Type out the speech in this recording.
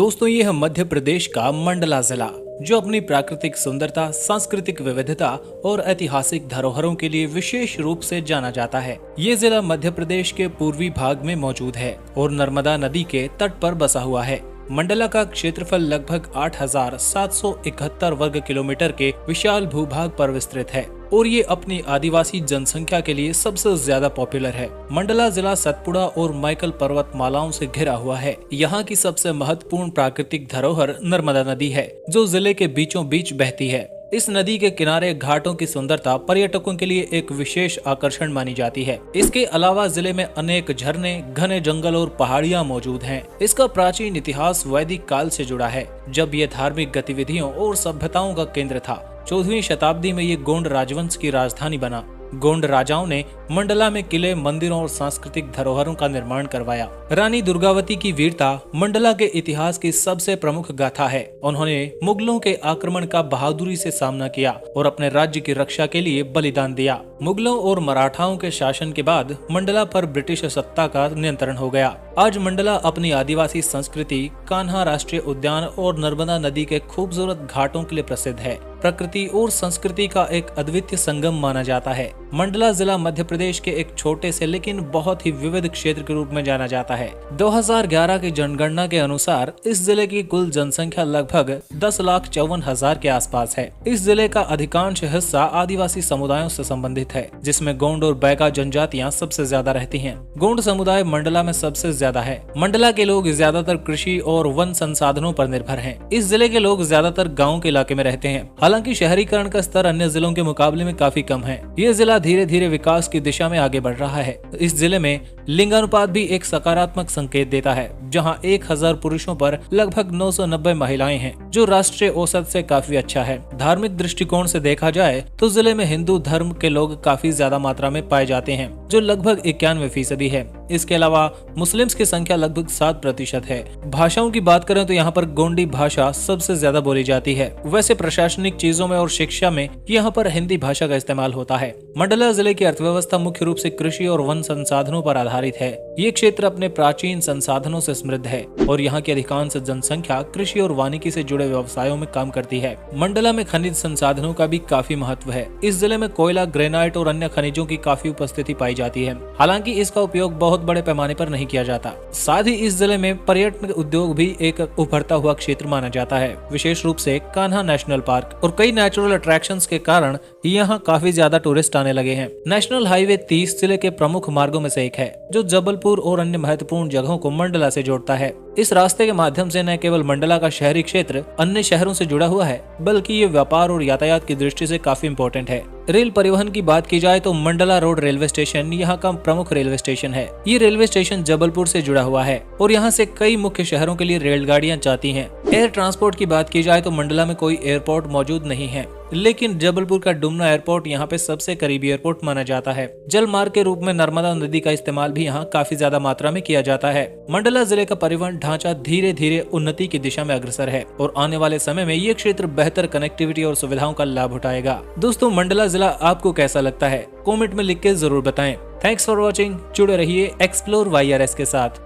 दोस्तों ये है मध्य प्रदेश का मंडला जिला, जो अपनी प्राकृतिक सुंदरता, सांस्कृतिक विविधता और ऐतिहासिक धरोहरों के लिए विशेष रूप से जाना जाता है। ये जिला मध्य प्रदेश के पूर्वी भाग में मौजूद है और नर्मदा नदी के तट पर बसा हुआ है। मंडला का क्षेत्रफल लगभग 8,771 वर्ग किलोमीटर के विशाल भूभाग पर विस्तृत है और ये अपनी आदिवासी जनसंख्या के लिए सबसे ज्यादा पॉपुलर है। मंडला जिला सतपुड़ा और माइकल पर्वतमालाओं से घिरा हुआ है। यहाँ की सबसे महत्वपूर्ण प्राकृतिक धरोहर नर्मदा नदी है, जो जिले के बीचों बीच बहती है। इस नदी के किनारे घाटों की सुंदरता पर्यटकों के लिए एक विशेष आकर्षण मानी जाती है। इसके अलावा जिले में अनेक झरने, घने जंगल और पहाड़ियां मौजूद हैं। इसका प्राचीन इतिहास वैदिक काल से जुड़ा है, जब ये धार्मिक गतिविधियों और सभ्यताओं का केंद्र था। 14वीं शताब्दी में ये गोंड राजवंश की राजधानी बना। गोंड राजाओं ने मंडला में किले, मंदिरों और सांस्कृतिक धरोहरों का निर्माण करवाया। रानी दुर्गावती की वीरता मंडला के इतिहास की सबसे प्रमुख गाथा है। उन्होंने मुगलों के आक्रमण का बहादुरी से सामना किया और अपने राज्य की रक्षा के लिए बलिदान दिया। मुगलों और मराठाओं के शासन के बाद मंडला पर ब्रिटिश सत्ता का नियंत्रण हो गया। आज मंडला अपनी आदिवासी संस्कृति, कान्हा राष्ट्रीय उद्यान और नर्मदा नदी के खूबसूरत घाटों के लिए प्रसिद्ध है। प्रकृति और संस्कृति का एक अद्वितीय संगम माना जाता है। मंडला जिला मध्य प्रदेश के एक छोटे से लेकिन बहुत ही विविध क्षेत्र के रूप में जाना जाता है। 2011 की जनगणना के अनुसार इस जिले की कुल जनसंख्या लगभग 10,54,000 के आसपास है। इस जिले का अधिकांश हिस्सा आदिवासी समुदायों से संबंधित है, जिसमें गोंड और बैगा जनजातियां सबसे ज्यादा रहती हैं। गोंड समुदाय मंडला में सबसे ज्यादा है। मंडला के लोग ज्यादातर कृषि और वन संसाधनों पर निर्भर हैं। इस जिले के लोग ज्यादातर गाँव के इलाके में रहते हैं। हालांकि शहरीकरण का स्तर अन्य जिलों के मुकाबले में काफी कम है। ये जिला धीरे धीरे विकास की दिशा में आगे बढ़ रहा है। इस जिले में लिंगानुपात भी एक सकारात्मक संकेत देता है, जहां 1000 पुरुषों पर लगभग 990 महिलाएं हैं, जो राष्ट्रीय औसत से काफी अच्छा है। धार्मिक दृष्टिकोण से देखा जाए तो जिले में हिंदू धर्म के लोग काफी ज्यादा मात्रा में पाए जाते हैं, जो लगभग 91% है। इसके अलावा मुस्लिम्स की संख्या लगभग 7% है। भाषाओं की बात करें तो यहाँ पर गोंडी भाषा सबसे ज्यादा बोली जाती है। वैसे प्रशासनिक चीजों में और शिक्षा में यहाँ पर हिंदी भाषा का इस्तेमाल होता है। मंडला जिले की अर्थव्यवस्था मुख्य रूप से कृषि और वन संसाधनों पर आधारित है। ये क्षेत्र अपने प्राचीन संसाधनों से समृद्ध है और यहाँ की अधिकांश जनसंख्या कृषि और वानिकी से जुड़े व्यवसायों में काम करती है। मंडला में खनिज संसाधनों का भी काफी महत्व है। इस जिले में कोयला, ग्रेनाइट और अन्य खनिजों की काफी उपस्थिति पाई जाती है। हालांकि इसका उपयोग बहुत बड़े पैमाने पर नहीं किया जाता। साथ ही इस जिले में पर्यटन उद्योग भी एक उभरता हुआ क्षेत्र माना जाता है। विशेष रूप से कान्हा नेशनल पार्क और कई नेचुरल अट्रैक्शंस के कारण यहाँ काफी ज्यादा टूरिस्ट आने लगे हैं। नेशनल हाईवे 30 जिले के प्रमुख मार्गों में से एक है, जो जबलपुर और अन्य महत्वपूर्ण जगहों को मंडला से जोड़ता है। इस रास्ते के माध्यम से न केवल मंडला का शहरी क्षेत्र अन्य शहरों से जुड़ा हुआ है, बल्कि ये व्यापार और यातायात की दृष्टि से काफी इम्पोर्टेंट है। रेल परिवहन की बात की जाए तो मंडला रोड रेलवे स्टेशन यहाँ का प्रमुख रेलवे स्टेशन है। ये रेलवे स्टेशन जबलपुर से जुड़ा हुआ है और यहाँ से कई मुख्य शहरों के लिए रेलगाड़ियाँ जाती हैं। एयर ट्रांसपोर्ट की बात की जाए तो मंडला में कोई एयरपोर्ट मौजूद नहीं है, लेकिन जबलपुर का डुमना एयरपोर्ट यहाँ पे सबसे करीबी एयरपोर्ट माना जाता है। जल मार्ग के रूप में नर्मदा नदी का इस्तेमाल भी यहाँ काफी ज्यादा मात्रा में किया जाता है। मंडला जिले का परिवहन ढांचा धीरे धीरे उन्नति की दिशा में अग्रसर है और आने वाले समय में ये क्षेत्र बेहतर कनेक्टिविटी और सुविधाओं का लाभ उठाएगा। दोस्तों, मंडला जिला आपको कैसा लगता है? कमेंट में लिख के जरूर बताएं। Thanks for watching. जुड़े रहिए एक्सप्लोर YRS के साथ।